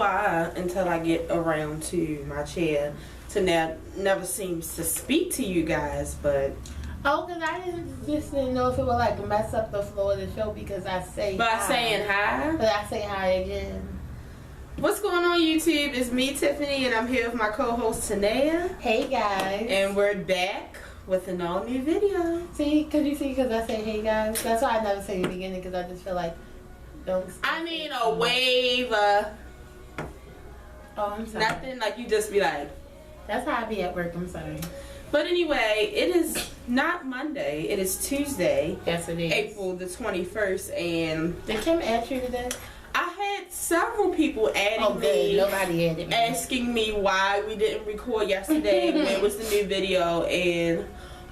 why, until I get around to my chair, to never seems to speak to you guys, but... Oh, because I didn't know if it would like mess up the flow of the show because I say By hi. saying hi? But I say hi again. What's going on, YouTube? It's me, Tiffany, and I'm here with my co-host, Tanea. Hey, guys. And we're back with an all-new video. See, because I say hey, guys. That's why I never say in the beginning, because I just feel like, don't... I mean, a wave, Oh, I'm sorry. nothing, like you just be like... That's how I be at work, I'm sorry. But anyway, it is not Monday, it is Tuesday. Yes, it is. April the 21st, and... Did Kim add you today? I had several people adding me, nobody added me. asking me why we didn't record yesterday, when was the new video, and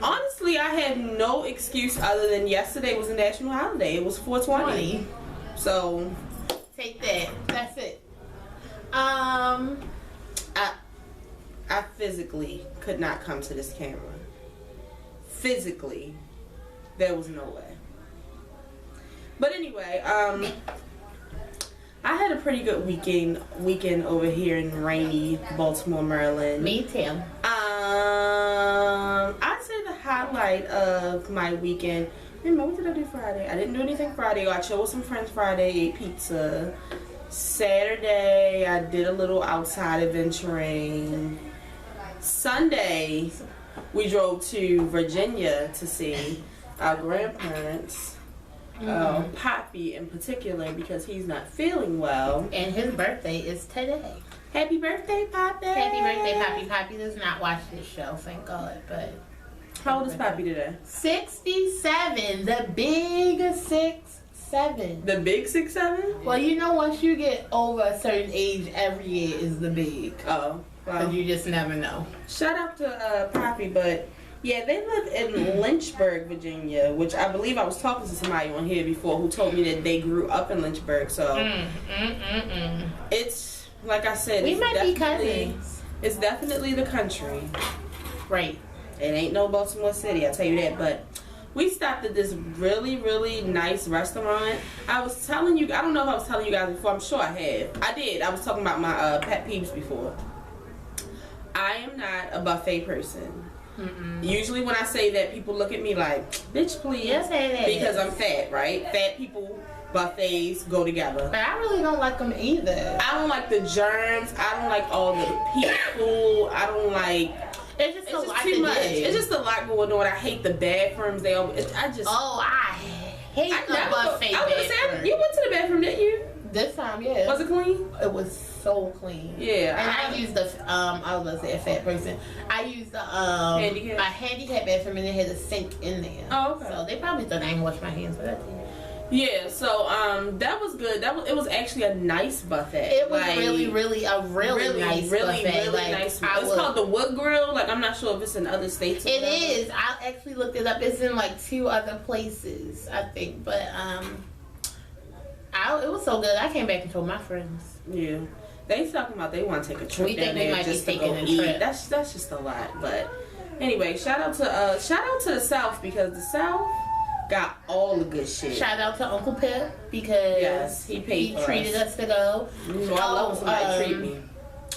honestly, I had no excuse other than yesterday was a national holiday. It was 420. So, take that. That's it. I physically could not come to this camera. Physically, there was no way. But anyway, I had a pretty good weekend over here in rainy Baltimore, Maryland. Me too. I'd say the highlight of my weekend. Remember, what did I do Friday? I didn't do anything Friday. I chilled with some friends Friday, ate pizza. Saturday, I did a little outside adventuring. Sunday, we drove to Virginia to see our grandparents. Poppy in particular, because he's not feeling well. And his birthday is today. Happy birthday, Poppy! Happy birthday, Poppy. Poppy does not watch this show, thank God. But how old is Poppy today? 67. The big 6'7". The big 6'7"? Well, you know, once you get over a certain age, every year is the big. Oh, well. You just never know. Shout out to Poppy, but yeah, they live in Lynchburg, Virginia, which I believe I was talking to somebody on here before who told me that they grew up in Lynchburg. So it's, like I said, we it's might be cousins. It's definitely the country. Right. It ain't no Baltimore City, I'll tell you that. But we stopped at this really, really nice restaurant. I was telling you, I don't know if I was telling you guys before. I'm sure I have. I did. I was talking about my pet peeves before. I am not a buffet person. Usually when I say that, people look at me like, bitch, please. Yes, because I'm fat, right? Fat people, buffets go together. But I really don't like them either. I don't like the germs. I don't like all the people. I don't like... It's just too much. It's just a lot going on. I hate the bathrooms. I hate the buffet bathroom. You went to the bathroom, didn't you? This time, yeah. Was it clean? It was so clean. Yeah. And I used the I was gonna say a fat person. I used the a handicap bathroom, and it had a sink in there. Oh, okay. So they probably thought I didn't wash my hands for that thing. Yeah, so that was good. It was actually a nice buffet. It was like, really nice buffet. Like, nice. It's called the Wood Grill. Like, I'm not sure if it's in other states. It is. I actually looked it up. It's in like 2 other places, I think. But it was so good. I came back and told my friends. Yeah, they talking about they want to take a trip. We think they might be taking a trip. That's just a lot. But anyway, shout out to the South, because the South got all the good shit. Shout out to Uncle Pip, because he treated us to go. You know, I love when somebody treat me.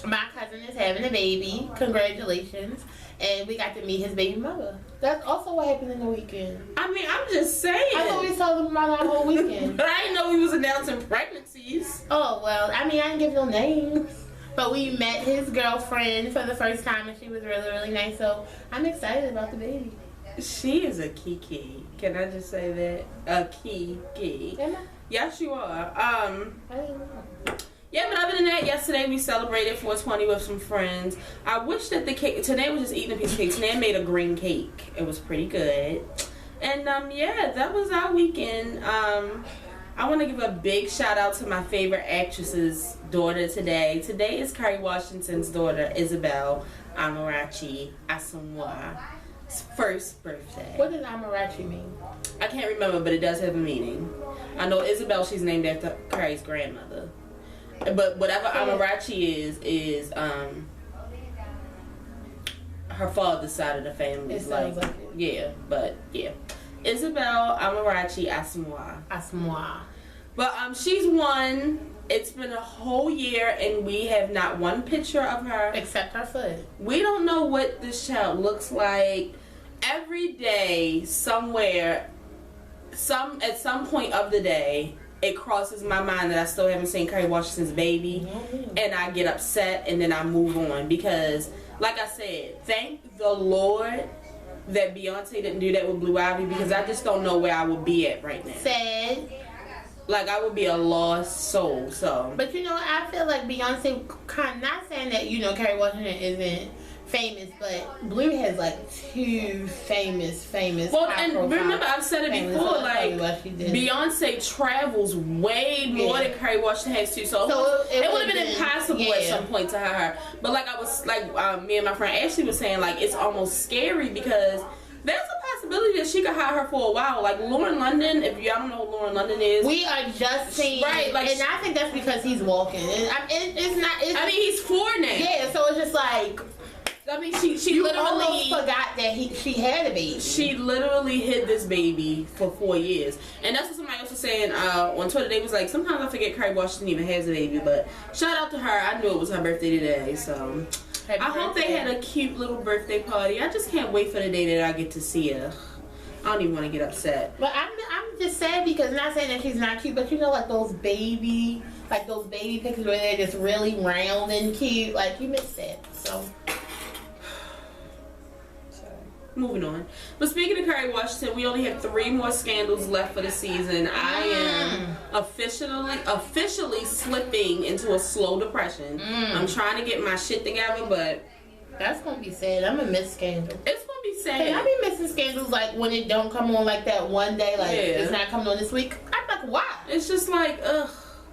My cousin is having a baby. Congratulations. And we got to meet his baby mother. That's also what happened in the weekend. I mean, I'm just saying. I thought we told them about our whole weekend. But I didn't know he was announcing pregnancies. Oh, well, I mean, I didn't give no names. But we met his girlfriend for the first time, and she was really, really nice. So I'm excited about the baby. She is a kiki. Can I just say that? A kiki. Am I? Yes, you are. I didn't know. Yeah, but other than that, yesterday we celebrated 420 with some friends. I wish that the cake, today was just eating a piece of cake. Today made a green cake. It was pretty good. And yeah, that was our weekend. I want to give a big shout out to my favorite actress's daughter today. Today is Kerry Washington's daughter, Isabel Amarachi Asamoah's first birthday. What does Amarachi mean? I can't remember, but it does have a meaning. I know Isabel, she's named after Kerry's grandmother. But whatever Amarachi is her father's side of the family. It sounds like it. Yeah, but yeah. Isabel Amarachi Asamoah. Asamoah. But she's won It's been a whole year and we have not one picture of her. Except her foot. We don't know what this child looks like. Every day, somewhere, at some point of the day, it crosses my mind that I still haven't seen Kerry Washington's baby. And I get upset and then I move on. Because, like I said, thank the Lord that Beyonce didn't do that with Blue Ivy, because I just don't know where I would be at right now. Sad. Like, I would be a lost soul, so. But you know, I feel like Beyonce, not saying that, you know, Kerry Washington isn't famous, but Blue has like 2 famous. Well, and remember, I've said it before, like, Beyonce travels way more than Kerry Washington has to, so it would have been impossible at some point to hire her. But like I was, like, me and my friend Ashley was saying, like, it's almost scary because there's a possibility that she could hire her for a while. Like Lauren London, if y'all don't know who Lauren London is, we are just seeing, right? Like, and I think that's because he's walking. And it's not. I mean, he's 4 now. Yeah, so it's just like. I mean, she you literally almost forgot that she had a baby. She literally hid this baby for 4 years, and that's what somebody else was saying on Twitter. They was like, sometimes I forget Kerry Washington even has a baby, but shout out to her. I knew it was her birthday today, so I hope they had a cute little birthday party. I just can't wait for the day that I get to see her. I don't even want to get upset. But I'm just sad because, not saying that she's not cute, but you know, like those baby pictures where they're just really round and cute. Like, you miss that. So. Moving on. But speaking of Kerry Washington, we only have 3 more scandals left for the season. I am officially slipping into a slow depression. I'm trying to get my shit together, but that's gonna be sad. I'm gonna miss scandals. It's gonna be sad. Hey, I be missing scandals like when it don't come on like that one day, like it's not coming on this week. I'm like, why? It's just like, ugh.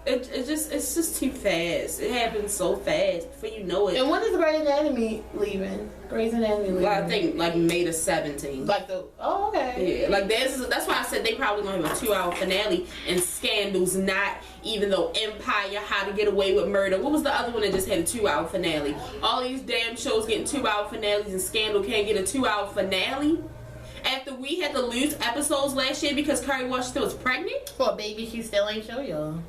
It's just too fast. It happens so fast before you know it. And when is Grey's Anatomy leaving? Grey's Anatomy leaving? Well, I think like May the 17th. Like okay. Yeah, like that's why I said they probably gonna have a 2-hour finale, and Scandal's not, even though Empire, How to Get Away with Murder. What was the other one that just had a 2-hour finale? All these damn shows getting 2-hour finales, and Scandal can't get a 2-hour finale? After we had to lose episodes last year because Kerry Washington was pregnant? For a baby she still ain't show y'all.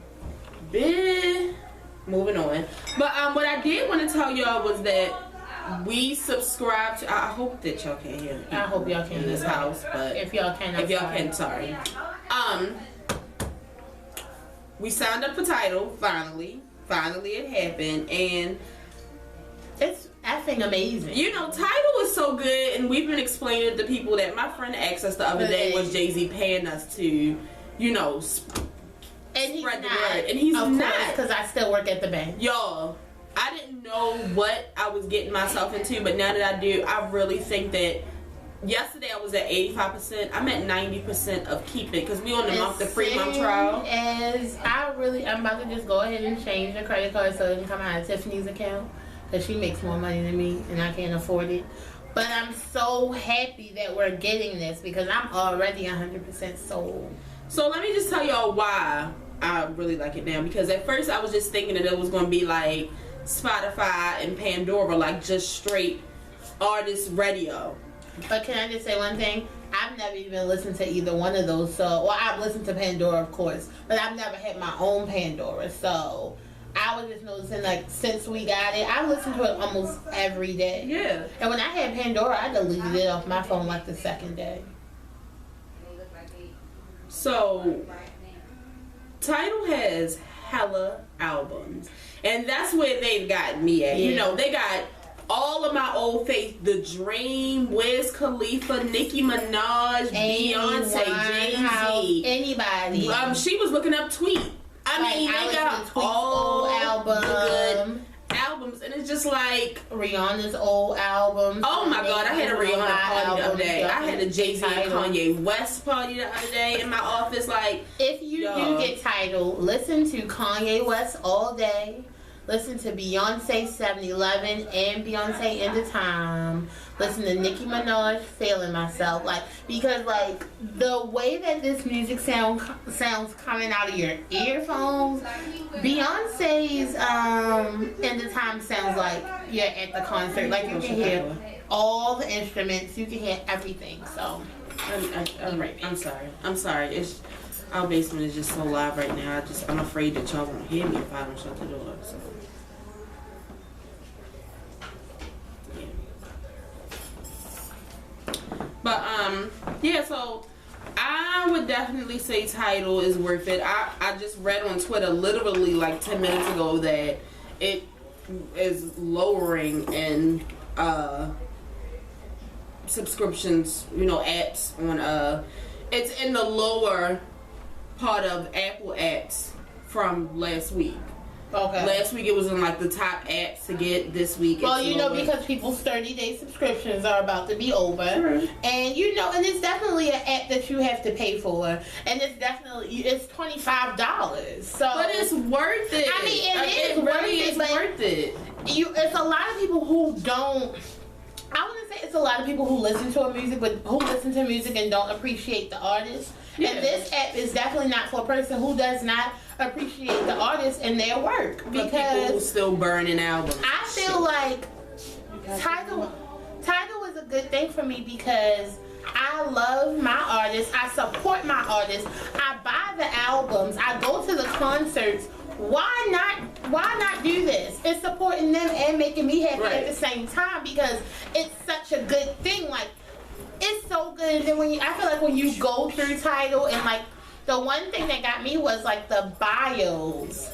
Moving on. But what I did want to tell y'all was that we subscribe to. I hope that y'all can hear me. I hope y'all can in this house, but if y'all can, sorry. We signed up for Tidal finally. Finally, it happened, and it's effing amazing. You know, Tidal is so good, and we've been explaining to people that my friend asked us the other day, was Jay-Z paying us to, you know. And he's spread not. The word. And he's not. Because I still work at the bank. Y'all, I didn't know what I was getting myself into, but now that I do, I really think that yesterday I was at 85%. I'm at 90% of keep it because we on the free month trial. I'm about to just go ahead and change the credit card so it can come out of Tiffany's account because she makes more money than me and I can't afford it. But I'm so happy that we're getting this because I'm already 100% sold. So let me just tell y'all why I really like it now, because at first I was just thinking that it was going to be like Spotify and Pandora, like just straight artist radio. But can I just say one thing? I've never even listened to either one of those. I've listened to Pandora, of course, but I've never had my own Pandora. So I was just noticing, like, since we got it, I listen to it almost every day. Yeah. And when I had Pandora, I deleted it off my phone like the second day. So Tidal has hella albums, and that's where they've got me at. You know, they got all of my old faith: The Dream, Wiz Khalifa, Nicki Minaj, Beyonce, Jay-Z, anybody. She was looking up Tweet. I mean, they got all album. Good albums, and it's just like Rihanna's old album. Oh my God, I had a Rihanna party the other day. I had a Jay-Z and Kanye West party the other day in my office. Like, if you do get Tidal, listen to Kanye West all day. Listen to Beyonce 7-Eleven and Beyonce In The Time. Listen to Nicki Minaj, Failing Myself. Like, because like the way that this music sounds coming out of your earphones, Beyonce's In The Time sounds like you're at the concert. Like, you can hear all the instruments, you can hear everything. So I'm sorry. Our basement is just so loud right now. I'm afraid that y'all won't hear me if I don't shut the door. So. But yeah, so I would definitely say Tidal is worth it. I just read on Twitter literally like 10 minutes ago that it is lowering in subscriptions, you know, apps on it's in the lower part of Apple apps from last week. Okay. Last week it was in like the top apps to get. This week well, it's you know, lower. because people's 30-day subscriptions are about to be over. Sure. And you know, and it's definitely an app that you have to pay for. And it's $25. So but it's worth it. I mean, it really is worth it. It's a lot of people who don't. I wouldn't say it's a lot of people who listen to music, but who listen to music and don't appreciate the artist. Yeah. And this app is definitely not for a person who does not appreciate the artist and their work. Because people who still burning albums. I feel like Tidal is a good thing for me because I love my artists. I support my artists. I buy the albums. I go to the concerts. Why not do this? It's supporting them and making me happy at the same time because it's such a good thing. Like, it's so good. And then I feel like when you go through Tidal and like the one thing that got me was like the bios.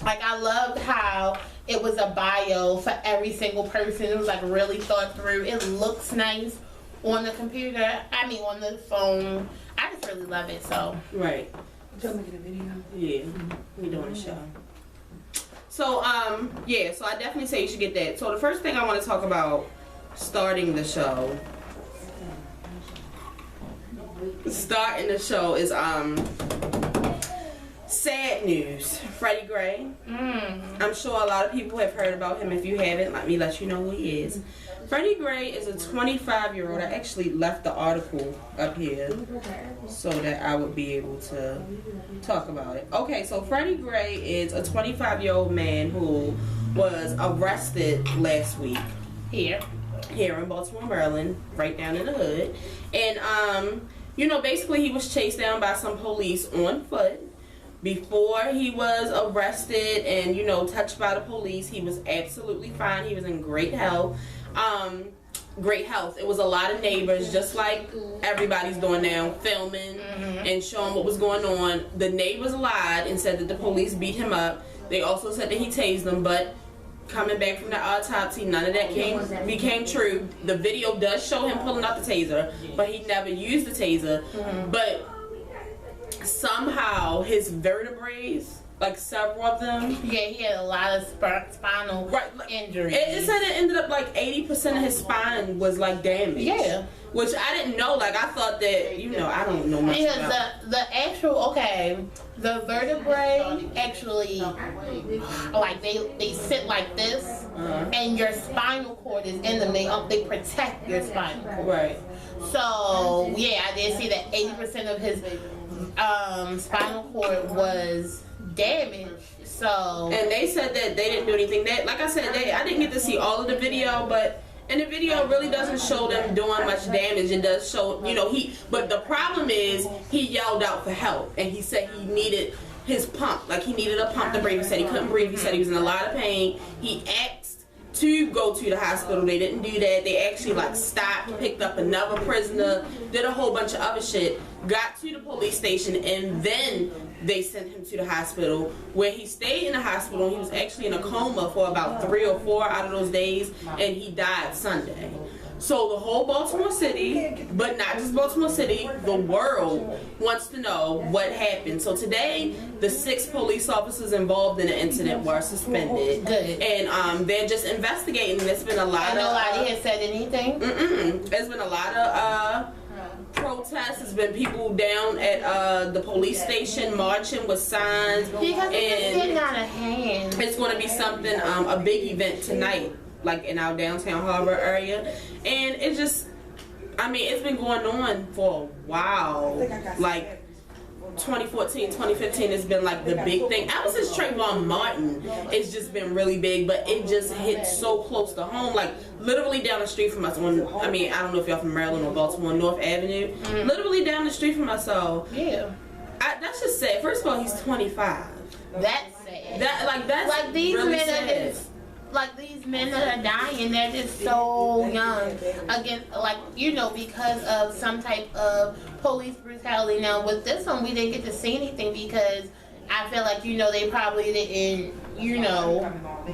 Like, I loved how it was a bio for every single person. It was like really thought through. It looks nice on the computer. I mean, on the phone. I just really love it. So right. Y'all making a video? Yeah, we doing a show. So yeah, so I definitely say you should get that. So the first thing I want to talk about starting the show is sad news. Freddy Gray. I'm sure a lot of people have heard about him. If you haven't, let me let you know who he is. Freddie Gray is a 25-year-old. I actually left the article up here so that I would be able to talk about it. Okay, so Freddie Gray is a 25-year-old man who was arrested last week here in Baltimore, Maryland, right down in the hood. And you know, basically he was chased down by some police on foot. Before he was arrested and, you know, touched by the police, he was absolutely fine. He was in great health. It was a lot of neighbors, just like everybody's doing now, filming and showing what was going on. The neighbors lied and said that the police beat him up. They also said that he tased them, but coming back from the autopsy, none of that became true. The video does show him pulling out the taser, but he never used the taser. But somehow his vertebrae, like several of them. Yeah, he had a lot of spinal injuries. It said it ended up like 80% of his spine was like damaged. Yeah. Which I didn't know. Like, I thought that, you know, I don't know much about. The vertebrae actually, like they sit like this, and your spinal cord is in them. They protect your spinal cord. Right. So yeah, I did see that 80% of his spinal cord was damaged. So and they said that they didn't do anything. That, like I said, I didn't get to see all of the video, but in the video it really doesn't show them doing much damage. It does show, you know, but the problem is he yelled out for help and he said he needed his pump. Like, he needed a pump to breathe. He said he couldn't breathe. He said he was in a lot of pain. He asked to go to the hospital. They didn't do that. They actually like stopped, picked up another prisoner, did a whole bunch of other shit, got to the police station, and then they sent him to the hospital, where he stayed in the hospital. He was actually in a coma for about 3 or 4 out of those days, and he died Sunday. So the whole Baltimore City, but not just Baltimore City, the world wants to know what happened. So today, the 6 police officers involved in the incident were suspended. Good. And they're just investigating. There's been a lot of... nobody has said anything? There's been a lot of protests. There's been people down at the police station marching with signs. Because it's getting out of hand. It's going to be something, a big event tonight, like in our downtown harbor area. And it just, I mean, it's been going on for a while. Like 2014, 2015 has been like the big thing. Ever since Trayvon Martin, it's just been really big, but it just hit so close to home. Like literally down the street from us I mean, I don't know if y'all from Maryland or Baltimore, North Avenue. Literally down the street from us. So yeah. That's just sad. First of all, he's 25. That's sad. That's like these really men sad. are just like these men that are dying. They're just so young. Again, like because of some type of police brutality. Now with this one, we didn't get to see anything because I feel like they probably didn't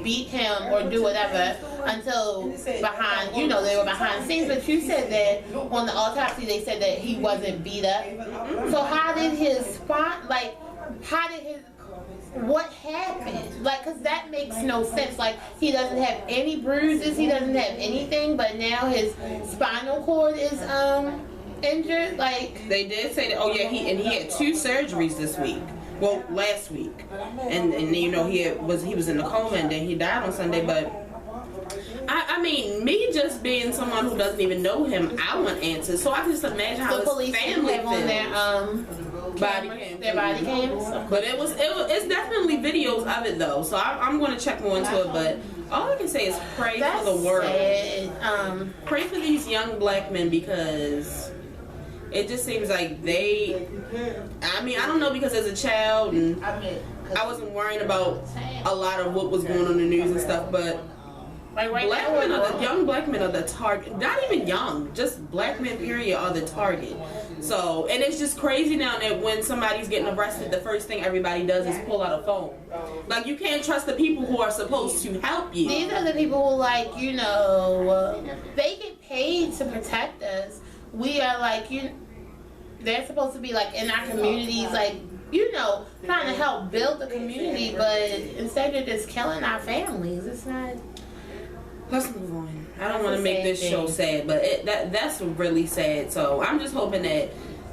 beat him or do whatever until behind they were behind scenes. But you said that on the autopsy they said that he wasn't beat up. So how did his spine what happened? Like, because that makes no sense. Like, he doesn't have any bruises, he doesn't have anything, but now his spinal cord is injured. Like, they did say that. Oh yeah, he had 2 surgeries this week. Well, last week, and he was in a coma and then he died on Sunday. But I mean, me just being someone who doesn't even know him, I want answers. So I can just imagine how his family have on their body cams. But it's definitely videos of it though. So I'm going to check more into it. But all I can say is pray for the world. Sad. Pray for these young black men because it just seems like I don't know, because as a child and I wasn't worrying about a lot of what was going on in the news and stuff, but young black men are the target. Not even young, just black men period are the target. So, and it's just crazy now that when somebody's getting arrested, the first thing everybody does is pull out a phone. Like, you can't trust the people who are supposed to help you. These are the people who they get paid to protect us. We are they're supposed to be in our communities, trying to help build the community, but instead they're just killing our families. It's not. Let's move on. I don't want to make this show sad, but that's really sad. So I'm just hoping that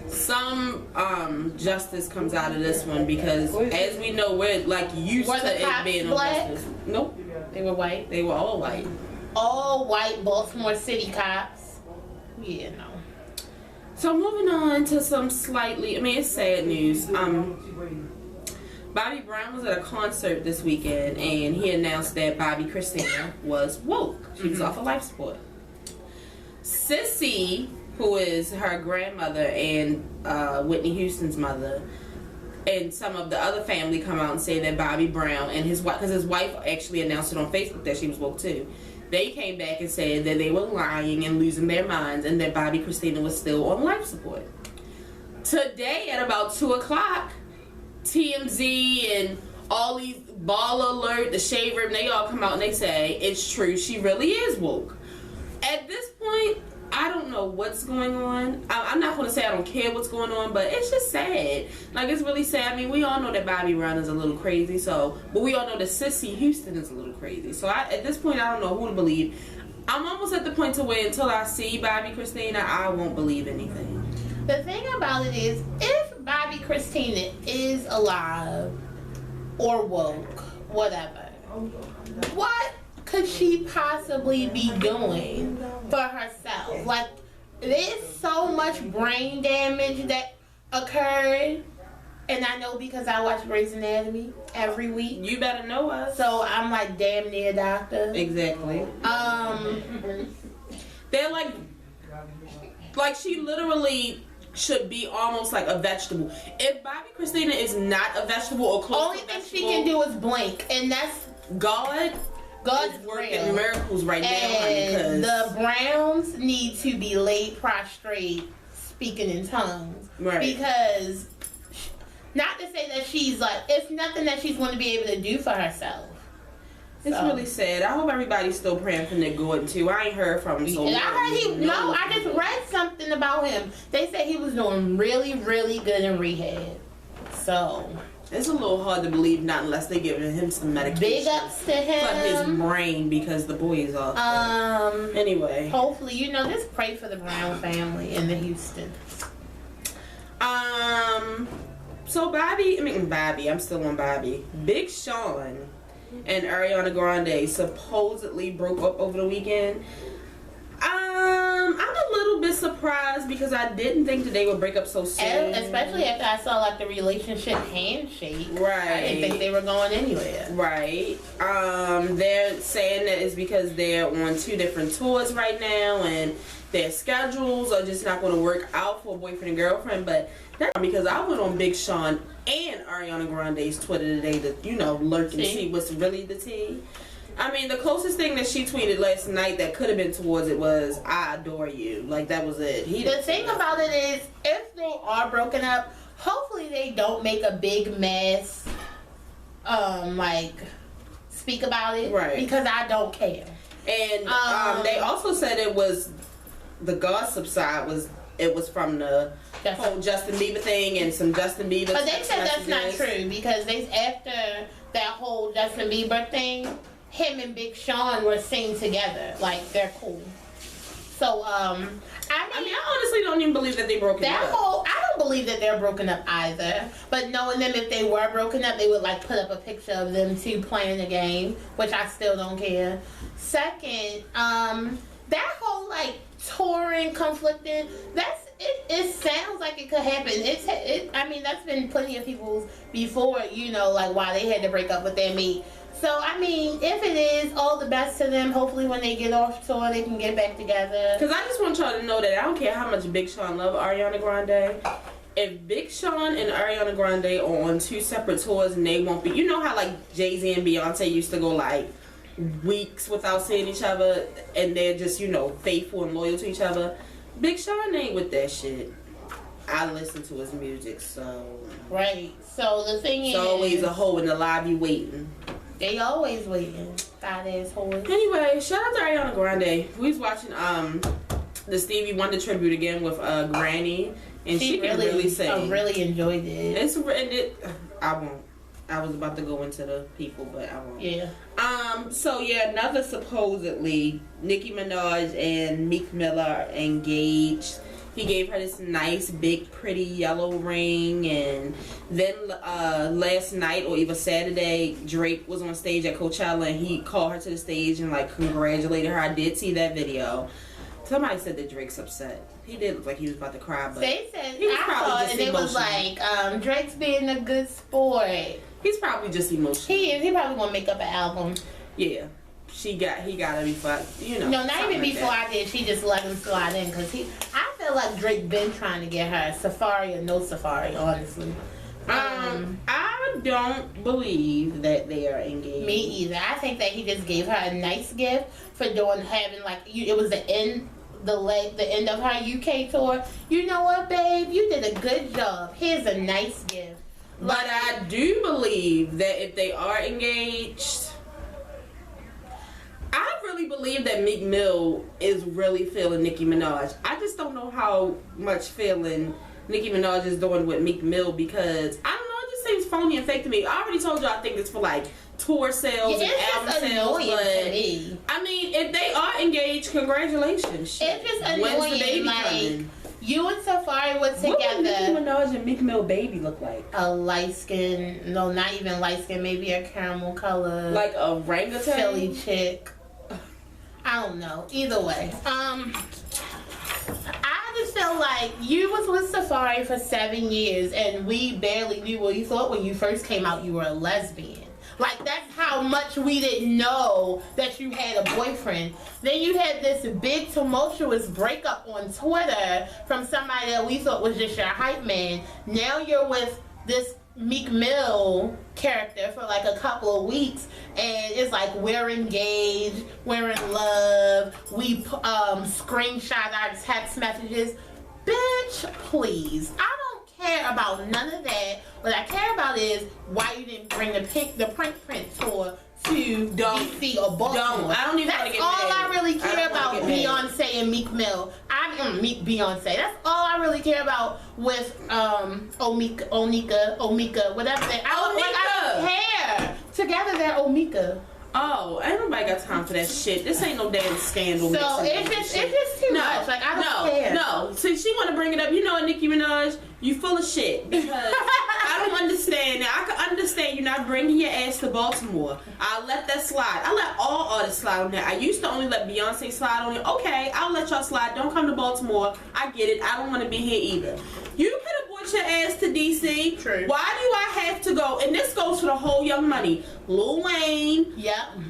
some justice comes out of this one, because as we know, we're used to it being black? justice. Nope. They were white. They were all white. All white Baltimore City cops. Yeah, no. So moving on to some it's sad news. Bobby Brown was at a concert this weekend and he announced that Bobbi Kristina was woke. She was off of life support. Sissy, who is her grandmother and Whitney Houston's mother, and some of the other family come out and say that Bobby Brown and his wife, because his wife actually announced it on Facebook that she was woke too. They came back and said that they were lying and losing their minds and that Bobbi Kristina was still on life support. Today at about 2 o'clock, TMZ and all these Ball Alert, the Shade Room, they all come out and they say it's true, she really is woke. At this point, I don't know what's going on. I'm not going to say I don't care what's going on, but it's just sad. It's really sad. I mean, we all know that Bobby Brown is a little crazy, but we all know that Sissy Houston is a little crazy. So at this point, I don't know who to believe. I'm almost at the point to where until I see Bobbi Kristina, I won't believe anything. The thing about it is, if Bobbi Kristina is alive or woke, whatever, what could she possibly be doing for herself? There's so much brain damage that occurred, and I know because I watch Grey's Anatomy every week. You better know us. So I'm damn near a doctor. Exactly. They're like she literally should be almost like a vegetable. If Bobbi Kristina is not a vegetable or close only to thing vegetable, she can do is blink, and that's God is working miracles right now, honey, and the Browns need to be laid prostrate speaking in tongues. Right. Because, not to say that she's it's nothing that she's going to be able to do for herself. It's really sad. I hope everybody's still praying for Nick Gordon too. I ain't heard from him so long. I just read something about him. They said he was doing really, really good in rehab. So it's a little hard to believe, not unless they're giving him some medication. Big ups to him. For his brain, because the boy is off. Anyway. Hopefully, just pray for the Brown family and the Houston. So Bobby, I'm still on Bobby. Big Sean and Ariana Grande supposedly broke up over the weekend. I'm a little bit surprised because I didn't think that they would break up so soon. And especially after I saw like the relationship handshake. Right. I didn't think they were going anywhere. Right. They're saying that it's because they're on 2 different tours right now and their schedules are just not going to work out for a boyfriend and girlfriend. But that's because I went on Big Sean and Ariana Grande's Twitter today to, you know, lurk and see what's really the tea. I mean, the closest thing that she tweeted last night that could have been towards it was, I adore you. Like, that was it. The thing about it is, if they are broken up, hopefully they don't make a big mess, like, speak about it. Right. Because I don't care. And they also said it was, the gossip side was, it was from the whole Justin Bieber thing and some Justin Bieber. But they said that's not true because after that whole Justin Bieber thing, him and Big Sean were seen together. Like, they're cool. So, I mean, I honestly don't even believe that they broke up. I don't believe that they're broken up either. But knowing them, if they were broken up, they would, like, put up a picture of them two playing the game, which I still don't care. Second, that whole, like, touring, conflicting, it sounds like it could happen. I mean, that's been plenty of people's before, you know, like, why they had to break up with their mate. So, I mean, if it is, all the best to them. Hopefully when they get off tour, they can get back together. Because I just want y'all to know that I don't care how much Big Sean love Ariana Grande. If Big Sean and Ariana Grande are on 2 separate tours and they won't be... You know how, like, Jay-Z and Beyonce used to go, like, weeks without seeing each other and they're just, you know, faithful and loyal to each other? Big Sean ain't with that shit. I listen to his music, so... Right. So, the thing is... It's always a hoe in the lobby waiting. They always waiting. Fat ass hoes. Anyway, shout out to Ariana Grande. We was watching the Stevie Wonder tribute again with Granny, and she can really sing. I really enjoyed it. I won't. I was about to go into the people, but I won't. Yeah. So yeah, another supposedly Nicki Minaj and Meek Mill are engaged. He gave her this nice, big, pretty yellow ring. And then last night, or even Saturday, Drake was on stage at Coachella and he called her to the stage and, like, congratulated her. I did see that video. Somebody said that Drake's upset. He did look like he was about to cry, but they said, he was probably just and it was like, Drake's being a good sport. He's probably just emotional. He is. He probably gonna make up an album. Yeah. He gotta be fucked, you know. No, not even before I did. She just let him slide in because I feel like Drake been trying to get her Safari or no Safari, honestly. I don't believe that they are engaged. Me either. I think that he just gave her a nice gift for having like it was the end of her UK tour. You know what, babe? You did a good job. Here's a nice gift. But I do believe that if they are engaged, I really believe that Meek Mill is really feeling Nicki Minaj. I just don't know how much feeling Nicki Minaj is doing with Meek Mill because, I don't know, it just seems phony and fake to me. I already told you I think it's for, like, tour sales and album sales, but me. I mean, if they are engaged, congratulations. It's just annoying. When's the baby like, coming? You and Safari were together. What would Nicki Minaj and Meek Mill baby look like? A light skin, no, not even light skin, maybe a caramel color. Like a orangutan? Philly chick. I don't know. Either way. I just feel like you was with Safari for 7 years and we barely knew what you thought when you first came out you were a lesbian. Like, that's how much we didn't know that you had a boyfriend. Then you had this big tumultuous breakup on Twitter from somebody that we thought was just your hype man. Now you're with this Meek Mill character for like a couple of weeks and it's like we're engaged, we're in love, we screenshot our text messages. Bitch, please. I don't care about none of that. What I care about is why you didn't bring the Print tour to DC or Baltimore. I don't even want to get That's all mad. I really care about Beyonce and Meek Mill. Beyonce. That's all I really care about with Omika, whatever they. I don't care. Together they're Omika. Oh, ain't nobody got time for that shit. This ain't no damn scandal. So it's just too much. Like, I don't care. No, since she want to bring it up, you know what, Nicki Minaj, you full of shit because I don't understand understand. Now, I can understand you're not bringing your ass to Baltimore. I'll let that slide. I let all artists slide on that. I used to only let Beyonce slide on it. Okay, I'll let y'all slide. Don't come to Baltimore. I get it. I don't want to be here either. You could have brought your ass to DC. True. Why do I have to go? And this goes for the whole Young Money. Lil Wayne,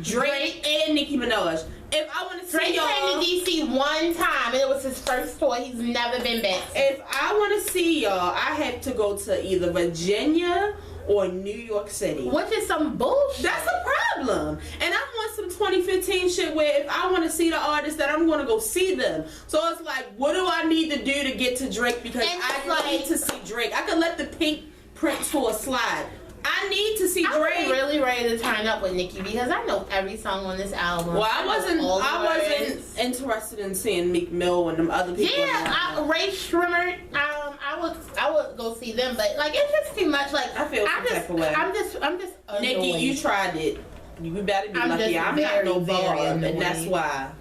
Drake, and Nicki Minaj. If I want to see Drake y'all, came to DC one time, and it was his first tour. He's never been back. if I want to see y'all, I have to go to either Virginia or New York City. Which is some bullshit. That's a problem. And I want some 2015 shit where if I want to see the artist, that I'm going to go see them. So it's like, what do I need to do to get to Drake? Because I need to see Drake. I could let the Pink Print tour slide. I need to see Drake. I'm really ready to turn up with Nicki because I know every song on this album. Well, I wasn't interested in seeing Meek Mill and them other people. Yeah, Ray Shrimmer. I would go see them, but like it's just too much. Like I feel some type of way. I'm just annoyed. Nikki, you tried it. You better be lucky. I'm not no Barb, and that's why.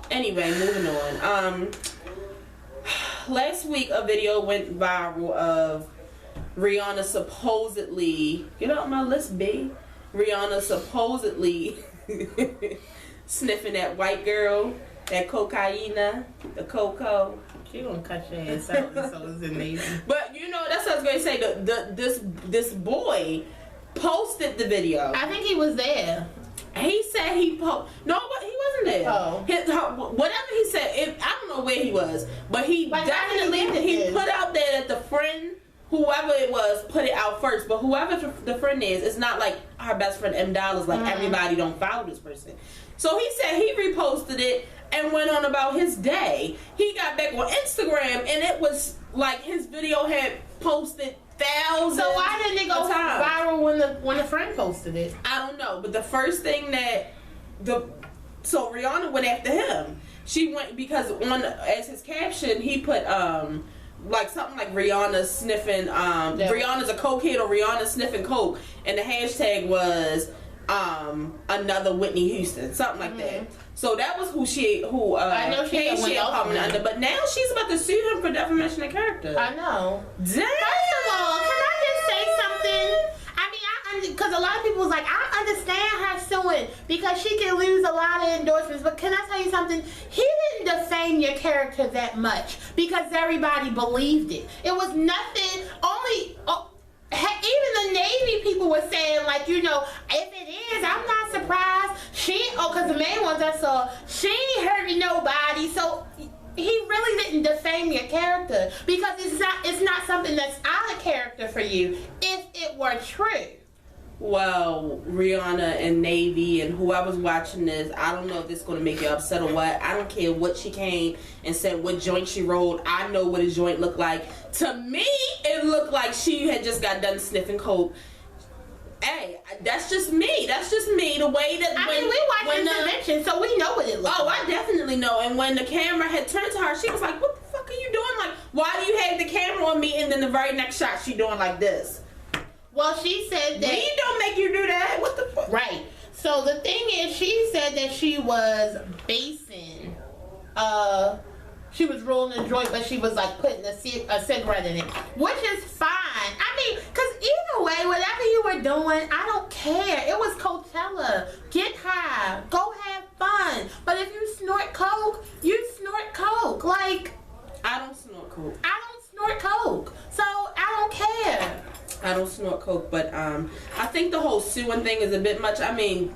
Anyway, moving on. Last week a video went viral of Rihanna supposedly, get out my list, B. Rihanna supposedly sniffing that white girl, that cocaina, the Coco. She gonna cut your ass out, so it's amazing. But you know, that's what I was gonna say. This boy posted the video. I think he was there. He said he no, but he wasn't there. Oh. Whatever he said, I don't know where he was, but he definitely put out there that the friend, whoever it was, put it out first. But whoever the friend is, it's not like her best friend M Dollars. Like everybody don't follow this person. So he said he reposted it and went on about his day. He got back on Instagram and it was like his video had posted thousands. So why didn't it go viral when the friend posted it? I don't know. But the first thing that so Rihanna went after him. She went because as his caption he put like something like Rihanna sniffing Rihanna's a cokehead or Rihanna sniffing coke, and the hashtag was another Whitney Houston, something like that. So that was I know she coming under, but now she's about to sue him for defamation of character. I know. Damn. First of all, can I just say something? I mean, because a lot of people was like, I understand her suing because she can lose a lot of endorsements. But can I tell you something? He didn't defame your character that much because everybody believed it. It was nothing. Even the Navy people were saying, like, you know, if it is, I'm not surprised. Because the main ones I saw, she ain't hurting nobody. So he really didn't defame your character because it's not something that's out of character for you if it were true. Well, Rihanna and Navy and whoever's watching this, I don't know if this is going to make you upset or what. I don't care what she came and said, what joint she rolled. I know what a joint looked like. To me, it looked like she had just got done sniffing coke. Hey, that's just me. That's just me. The way that we watched Intervention, so we know what it looks like. I definitely know. And when the camera had turned to her, she was like, what the fuck are you doing? Like, why do you have the camera on me? And then the very next shot, she doing like this. Well, she said that... We don't make you do that. What the fuck? Right. So the thing is, she said that she was basing... she was rolling a joint, but she was like putting a cigarette in it. Which is fine. I mean, because either way, whatever you were doing, I don't care. It was Coachella. Get high. Go have fun. But if you snort coke, you snort coke. Like... I don't snort coke. I don't snort coke. So, I don't care. I don't snort coke, but I think the whole suing thing is a bit much. I mean,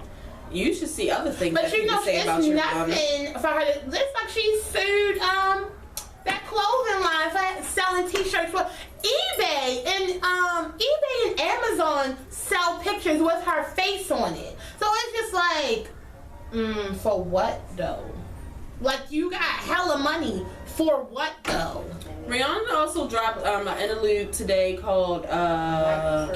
you should see other things but that you know, say about your mom. it's nothing for her to... It's like she sued that clothing line for selling t-shirts for eBay. And eBay and Amazon sell pictures with her face on it. So it's just like, for what though? Like, you got hella money. For what though? Rihanna also dropped an interlude today called I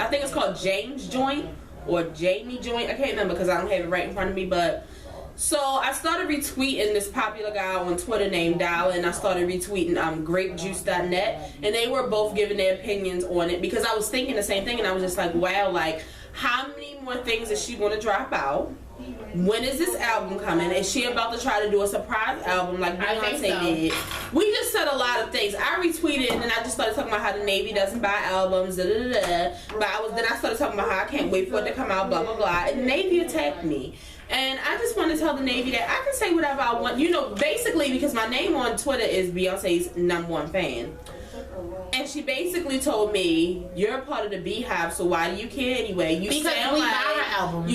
think it's called James Joint or Jamie Joint. I can't remember because I don't have it right in front of me. But so I started retweeting this popular guy on Twitter named Tidal, and I started retweeting grapejuice.net, and they were both giving their opinions on it because I was thinking the same thing, and I was just like, wow, like how many more things is she going to drop out? when is this album coming? Is she about to try to do a surprise album like Beyonce did? We just said a lot of things. I retweeted and then I just started talking about how the Navy doesn't buy albums, But then I started talking about how I can't wait for it to come out, blah, blah, blah. And Navy attacked me. And I just want to tell the Navy that I can say whatever I want. You know, basically because my name on Twitter is Beyonce's #1 fan. And she basically told me, you're a part of the Beehive, so why do you care anyway? You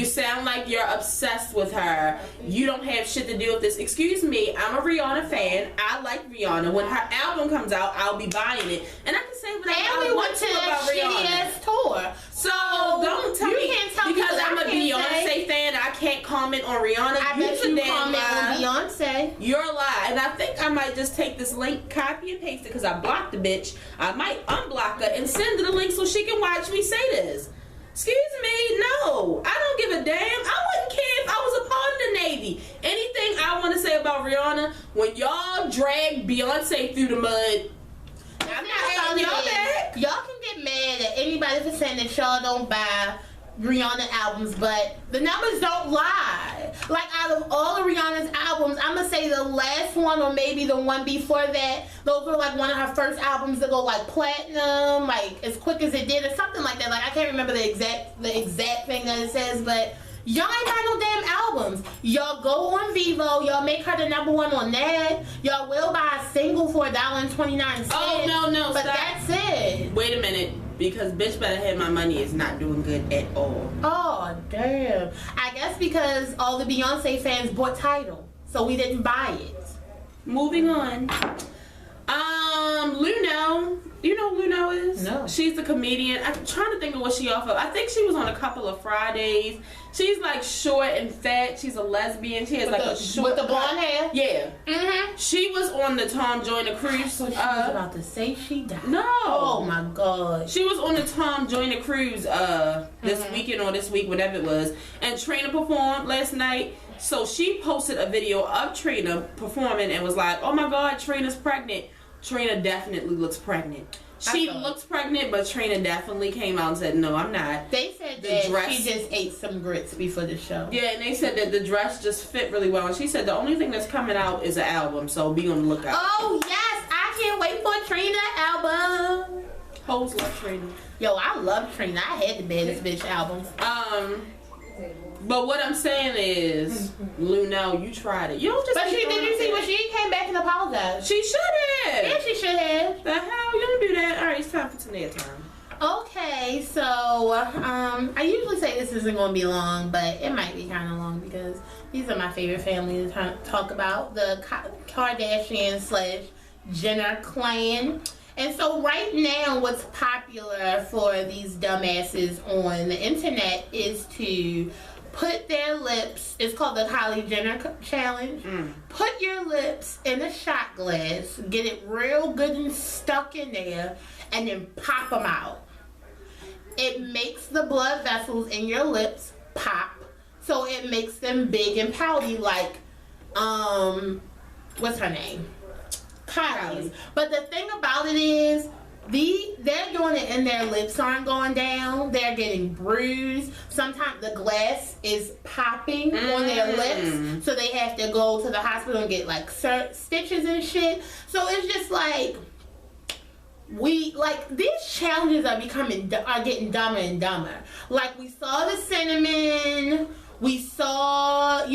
sound like you're obsessed with her. You don't have shit to do with this. Excuse me, I'm a Rihanna fan. I like Rihanna. When her album comes out, I'll be buying it. And I can say whatever I want to about Rihanna. Tour. So don't tell me because I'm a Beyonce fan, I can't comment on Rihanna. I bet you comment on Beyonce. You're a lie. And I think I might just take this link, copy and paste it because I blocked the bitch. I might unblock her and send her the link so she can watch me say this. Excuse me, no. I don't give a damn. I wouldn't care if I was a part of the Navy. Anything I want to say about Rihanna, when y'all drag Beyonce through the mud, I'm not having y'all back. Y'all can get mad at anybody for saying that y'all don't buy Rihanna albums, but the numbers don't lie. Like, out of all of Rihanna's albums, I'm gonna say the last one or maybe the one before that, those were like one of her first albums to go like platinum, like as quick as it did or something like that. Like, I can't remember the exact thing that it says, but y'all ain't buy no damn albums. Y'all go on Vivo, y'all make her the #1 on that. Y'all will buy a single for $1.29. Oh, no, but stop. That's it. Wait a minute. Because Bitch Better Have My Money is not doing good at all. Oh, damn. I guess because all the Beyonce fans bought Tidal, so we didn't buy it. Moving on. Luno. You know who Luno is? No. She's the comedian. I'm trying to think of what she off of. I think she was on a couple of Fridays. She's like short and fat. She's a lesbian. She has like a short... With the blonde hair? Yeah. Mm-hmm. She was on the Tom Joyner Cruise. So she was about to say she died. No. Oh my God. She was on the Tom Joyner Cruise this weekend or this week, whatever it was. And Trina performed last night. So she posted a video of Trina performing and was like, oh my God, Trina's pregnant. Trina definitely looks pregnant. She looks pregnant, but Trina definitely came out and said, no, I'm not. They said that she just ate some grits before the show. Yeah, and they said that the dress just fit really well. And she said the only thing that's coming out is an album, so be on the lookout. Oh, yes. I can't wait for a Trina album. Hoes love Trina. Yo, I love Trina. I had the baddest bitch albums. But what I'm saying is, Luno, you tried it. You don't just. But did you see when she came back and apologized? She should have. Yeah, she should have. The hell, you don't do that. All right, it's time for tonight time. Okay, so I usually say this isn't going to be long, but it might be kind of long because these are my favorite family to talk about, the Kardashian/Jenner clan. And so right now, what's popular for these dumbasses on the internet is to put their lips, it's called the Kylie Jenner challenge. Put your lips in a shot glass, get it real good and stuck in there, and then pop them out. It makes the blood vessels in your lips pop, so it makes them big and pouty like, what's her name? Kylie's. But the thing about it is, they're doing it and their lips aren't going down. They're getting bruised. Sometimes the glass is popping on their lips, so they have to go to the hospital and get like stitches and shit. So it's just like, these challenges are getting dumber and dumber. Like, we saw the cinnamon, we saw,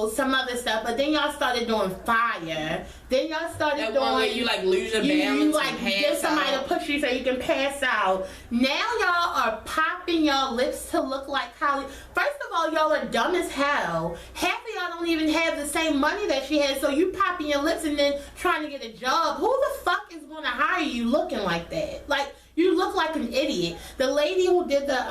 some other stuff, but then y'all started doing fire. Then y'all started doing one where you like lose your balance. You like get somebody to push you so you can pass out. Now y'all are popping y'all lips to look like Kylie. First of all, y'all are dumb as hell. Half of y'all don't even have the same money that she has, so you popping your lips and then trying to get a job. Who the fuck is going to hire you looking like that? Like, you look like an idiot. The lady who did the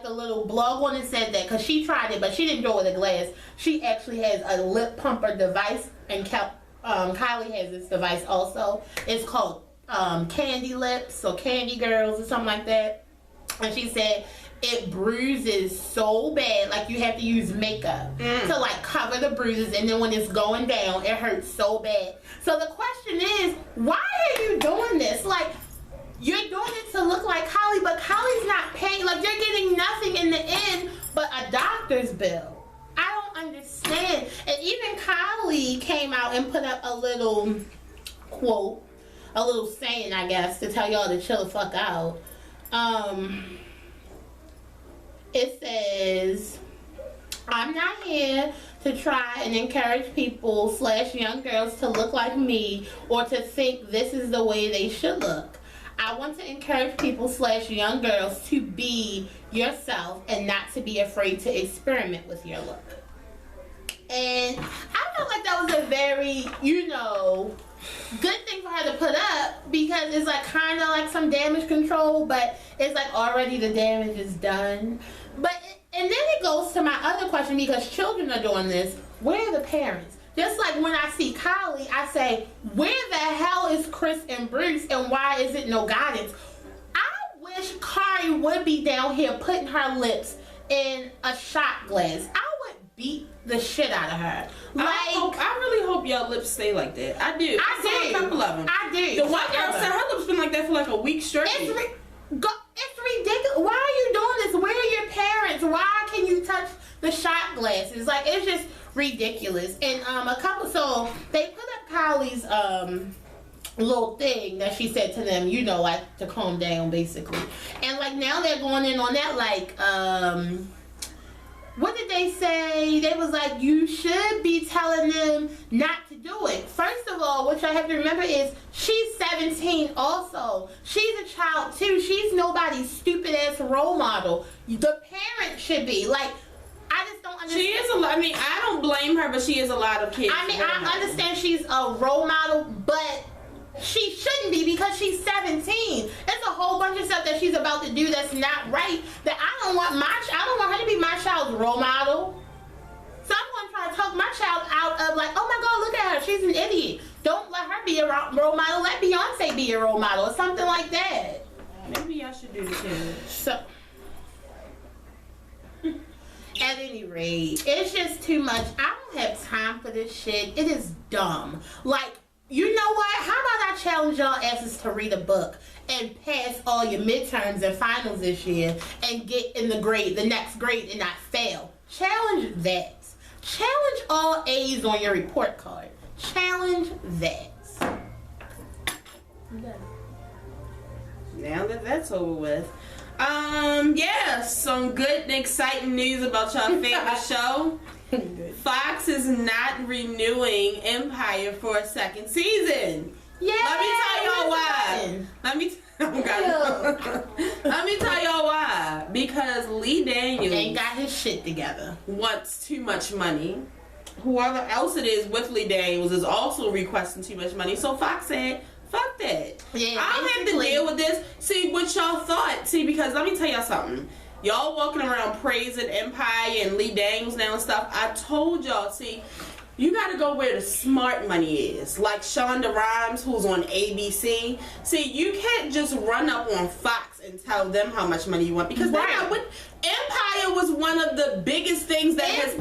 the little blog one and said that, because she tried it, but she didn't do it with a glass. She actually has a lip pumper device, and Kylie has this device also. It's called Candy Lips or Candy Girls or something like that. And she said it bruises so bad, like you have to use makeup to like cover the bruises, and then when it's going down, it hurts so bad. So the question is, why are you doing this? Like, you're doing it to look like Kylie, but Kylie's not paying. Like, you're getting nothing in the end but a doctor's bill. understand. And even Kylie came out and put up a little quote, a little saying, I guess, to tell y'all to chill the fuck out. It says, I'm not here to try and encourage people / young girls to look like me or to think this is the way they should look. I want to encourage people / young girls to be yourself and not to be afraid to experiment with your look. And I felt like that was a very, good thing for her to put up, because it's like kind of like some damage control, but it's like already the damage is done. And then it goes to my other question, because children are doing this. Where are the parents? Just like when I see Kylie, I say, where the hell is Chris and Bruce, and why is it no guidance? I wish Kari would be down here putting her lips in a shot glass. I would beat the shit out of her. I really hope y'all lips stay like that. I do. I do. A couple of them. I do. The one girl said her lips been like that for like a week straight. It's ridiculous. Why are you doing this? Where are your parents? Why can you touch the shot glasses? Like, it's just ridiculous. And so they put up Kylie's little thing that she said to them, like to calm down, basically. And like now they're going in on that, like what did they say? They was like, you should be telling them not to do it. First of all, what y'all have to remember is she's 17 also. She's a child too. She's nobody's stupid ass role model. The parent should be. Like, I just don't understand. She is a lot. I mean, I don't blame her, but she is a lot of kids. I mean, I understand she's a role model, but she shouldn't be, because she's 17. There's a whole bunch of stuff that she's about to do that's not right, that I don't want her to be my child's role model. So I'm going to try to talk my child out of like, oh my God, look at her, she's an idiot. Don't let her be a role model. Let Beyonce be a role model or something like that. Maybe I should do the too. So, at any rate, it's just too much. I don't have time for this shit. It is dumb. Like, you know what? How about I challenge y'all asses to read a book and pass all your midterms and finals this year and get in the next grade, and not fail? Challenge that. Challenge all A's on your report card. Challenge that. Now that that's over with. Yeah, some good and exciting news about y'all favorite show. Fox is not renewing Empire for a second season. Yeah. Let me tell y'all why. Let me tell y'all why. Because Lee Daniels ain't got his shit together. Wants too much money. Whoever else it is with Lee Daniels is also requesting too much money. So Fox said, fuck that. Yeah, I don't have to deal with this. See what y'all thought. See, because let me tell y'all something. Y'all walking around praising Empire and Lee Daniels now and stuff. I told y'all, see, you gotta go where the smart money is. Like Shonda Rhimes, who's on ABC. See, you can't just run up on Fox and tell them how much money you want, because Empire was one of the biggest things best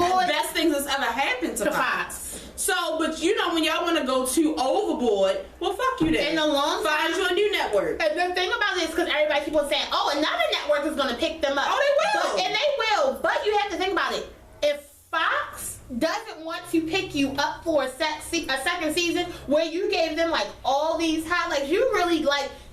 things that's ever happened to Fox. So, but when y'all want to go too overboard, well, fuck you then. In the long time, find you a new network. And the thing about this, because everybody keeps on saying, oh, another network is going to pick them up. Oh, they will. And they will. But you have to think about it. If Fox doesn't want to pick you up for a second season where you gave them like all these highlights, you really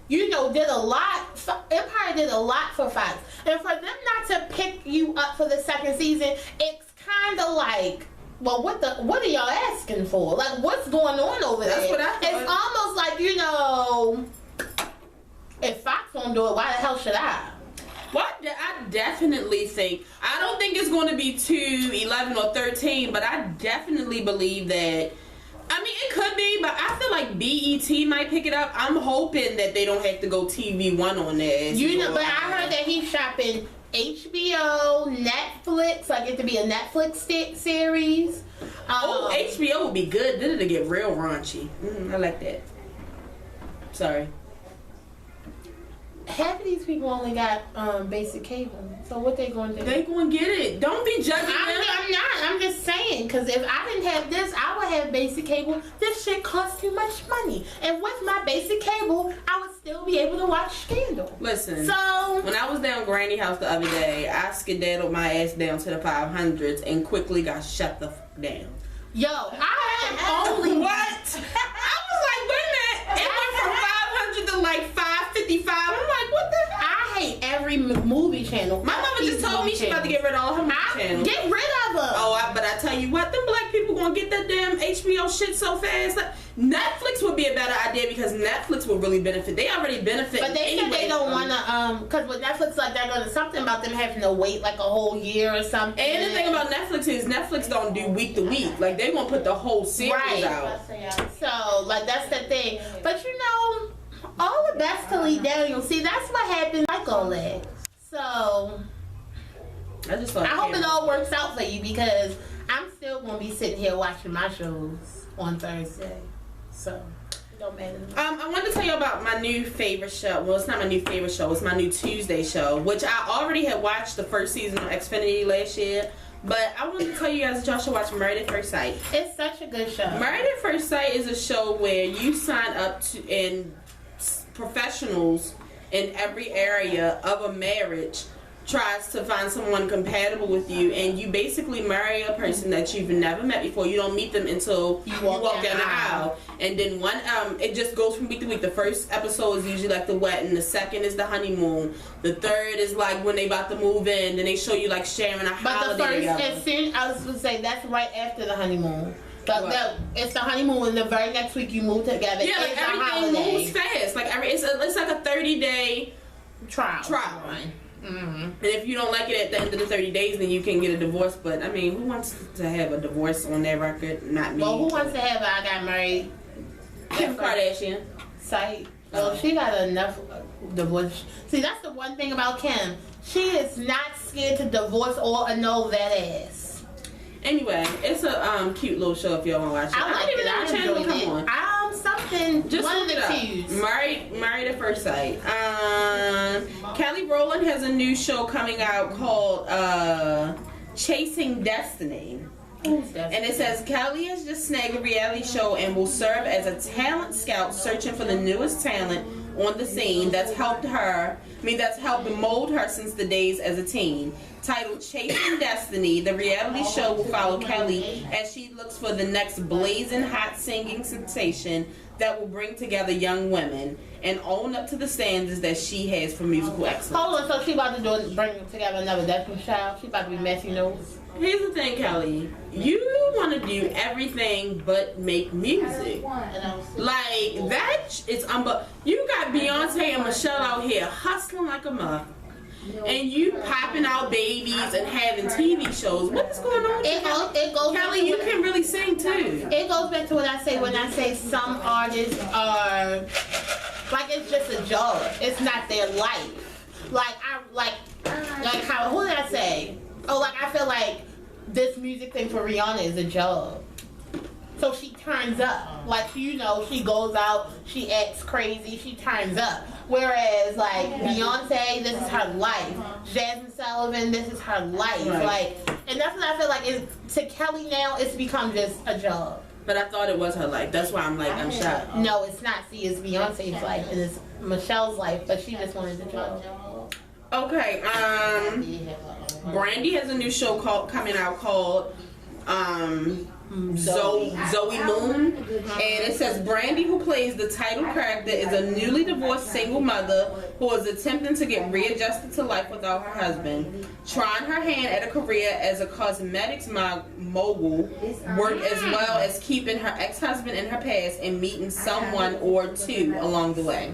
did a lot. Empire did a lot for Fox. And for them not to pick you up for the second season, it's kind of like, well, what are y'all asking for? Like, what's going on over there? That's what I thought. It's almost like, if Fox won't do it, why the hell should I? Well, I definitely think, I don't think it's going to be 2, 11, or 13, but I definitely believe that, I mean, it could be, but I feel like BET might pick it up. I'm hoping that they don't have to go TV One on there. But I heard that he's shopping HBO, Netflix, like it to be a Netflix series. HBO would be good. Then it'll get real raunchy. I like that. Sorry. Half of these people only got basic cable. So what they going to do? They going to get it. Don't be judging them. I'm not. I'm just saying. because if I didn't have this, I would have basic cable. This shit costs too much money. And with my basic cable, I would still be able to watch Scandal. Listen, so when I was down Granny house the other day, I skedaddled my ass down to the 500s and quickly got shut the fuck down. Yo, I am only what? I was like, wait a minute. It went from 500 to like 555. I'm like, what the hell? I hate every movie channel. My mama just told me she about to get rid of all her movie channels. Get rid of them. Oh, but I tell you what, them black people gonna get that damn HBO shit so fast. Like, Netflix would be a better idea because Netflix will really benefit. They already benefit. But they said they don't want to, because with Netflix, like, they're going to, something about them having to wait like a whole year or something. And the thing about Netflix is Netflix don't do week to week. Like, they gonna put the whole series out. So, like, that's the thing. But you know, all the best to Lee Daniel. See, that's what happened like all that. So, I hope it all works out for you because I'm still going to be sitting here watching my shows on Thursday. So, it don't matter. I wanted to tell you about my new favorite show. Well, it's not my new favorite show. It's my new Tuesday show, which I already had watched the first season of Xfinity last year. But I wanted to tell you guys that y'all should watch Married at First Sight. It's such a good show. Married at First Sight is a show where you sign up to and professionals in every area of a marriage tries to find someone compatible with you, and you basically marry a person that you've never met before. You don't meet them until you walk down the aisle. And then it just goes from week to week. The first episode is usually like the wedding, the second is the honeymoon, the third is like when they about to move in, then they show you like sharing a holiday. But the first, as soon, I was going to say, that's right after the honeymoon. It's the honeymoon, and the very next week you move together. Yeah, like everything moves fast. Like it's like a 30-day trial. Mm-hmm. And if you don't like it at the end of the 30 days, then you can get a divorce. But I mean, who wants to have a divorce on their record? Not me. Well, who wants to have I got married? Kim Kardashian. Sight. Well, she got enough divorce. See, that's the one thing about Kim. She is not scared to divorce or annul that ass. Anyway, it's a cute little show if y'all want to watch it. I like it. I enjoyed it. Something. Just one of look the twos. Married at First Sight. Kelly Rowland has a new show coming out called Chasing Destiny. And it says Kelly has just snagged a reality show and will serve as a talent scout searching for the newest talent on the scene that's helped mold her since the days as a teen. Titled Chasing Destiny, the reality show will follow Kelly as she looks for the next blazing hot singing sensation that will bring together young women and own up to the standards that she has for musical excellence. Hold on, so she about to bring together another Destiny's Child? She about to be messy nose? Here's the thing, Kelly. You want to do everything but make music. Like, that is you got Beyonce and Michelle out here hustling like a mother. And you popping out babies and having TV shows. What is going on? It goes Kelly, you can really sing too. It goes back to what I say when I say some artists are like it's just a job. It's not their life. Who did I say? Oh, like I feel like this music thing for Rihanna is a job. So she turns up. Like, you know, she goes out, she acts crazy, she turns up. Whereas, like, Beyonce, this is her life. Jasmine Sullivan, this is her life. Right. Like, and that's what I feel like to Kelly now, it's become just a job. But I thought it was her life. That's why I'm shocked. No, it's not. See, it's Beyonce's life and it's Michelle's life, but she just wanted the job. Okay, Brandy has a new show coming out called Zoe Moon, and it says Brandy, who plays the title character, is a newly divorced single mother who is attempting to get readjusted to life without her husband, trying her hand at a career as a cosmetics mogul, work as well as keeping her ex-husband in her past and meeting someone or two along the way.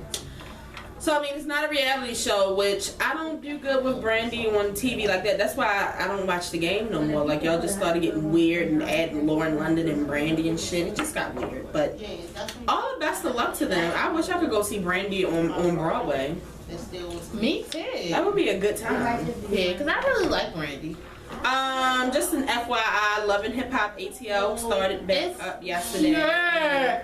So, I mean, it's not a reality show, which I don't do good with Brandy on TV like that. That's why I don't watch the game no more. Like, y'all just started getting weird and adding Lauren London and Brandy and shit. It just got weird. But all the best of luck to them. I wish I could go see Brandy on Broadway. Me too. That would be a good time. Yeah, because I really like Brandy. Just an FYI, Love and Hip Hop ATL started back up yesterday. There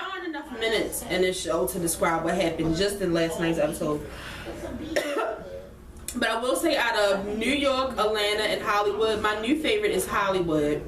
aren't enough minutes in this show to describe what happened just in last night's episode. But I will say, out of New York, Atlanta, and Hollywood, my new favorite is Hollywood.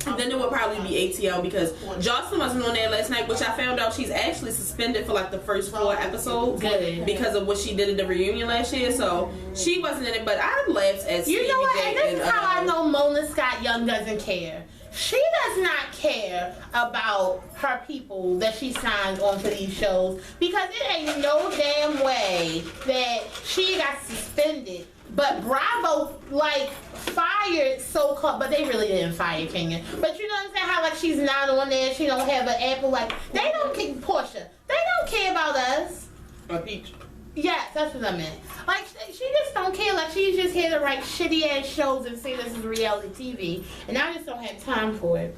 And then it would probably be ATL because Jocelyn wasn't on there last night, which I found out she's actually suspended for like the first 4 episodes because of what she did at the reunion last year. So she wasn't in it, but I laughed at You know what? And this is how I know Mona Scott Young doesn't care. She does not care about her people that she signs on for these shows because it ain't no damn way that she got suspended. But Bravo, like, fired so-called, but they really didn't fire Kenya. But you know what I'm saying? How, like, she's not on there, she don't have an Apple, like, they don't care, Portia, they don't care about us. Or Peach. Yes, that's what I meant. Like, she just don't care. Like, she's just here to write shitty-ass shows and say this is reality TV. And I just don't have time for it.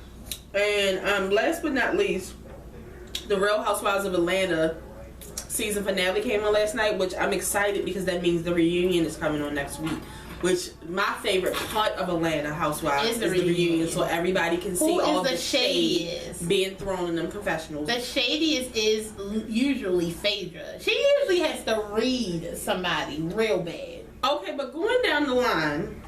And last but not least, the Real Housewives of Atlanta season finale came on last night, which I'm excited because that means the reunion is coming on next week. Which my favorite part of Atlanta Housewives is the reunion, so everybody can see all the shade being thrown in them confessionals. The shadiest is usually Phaedra. She usually has to read somebody real bad. Okay, but going down the line,